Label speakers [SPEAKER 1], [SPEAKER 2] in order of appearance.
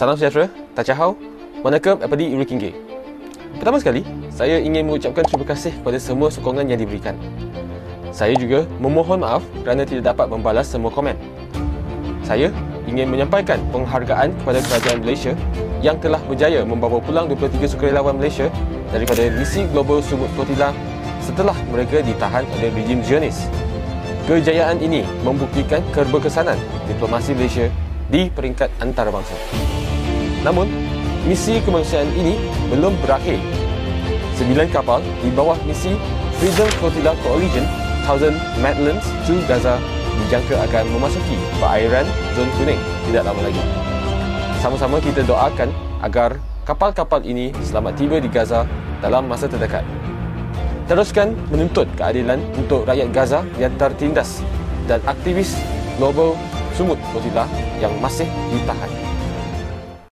[SPEAKER 1] Salam sejahtera, Tachahau, Manakam Apadi Irikinge. Pertama sekali, saya ingin mengucapkan terima kasih kepada semua sokongan yang diberikan. Saya juga memohon maaf kerana tidak dapat membalas semua komen. Saya ingin menyampaikan penghargaan kepada kerajaan Malaysia yang telah berjaya membawa pulang 23 sukarelawan Malaysia daripada misi Global Sumut Flotilla setelah mereka ditahan oleh rejim Zionis. Kejayaan ini membuktikan keberkesanan diplomasi Malaysia di peringkat antarabangsa. Namun, misi kemanusiaan ini belum berakhir. 9 kapal di bawah misi Freedom Flotilla Coalition Thousand Madlands to Gaza dijangka akan memasuki perairan Zon Kuning tidak lama lagi. Sama-sama kita doakan agar kapal-kapal ini selamat tiba di Gaza dalam masa terdekat. Teruskan menuntut keadilan untuk rakyat Gaza yang tertindas dan aktivis Global Sumut Flotilla yang masih ditahan.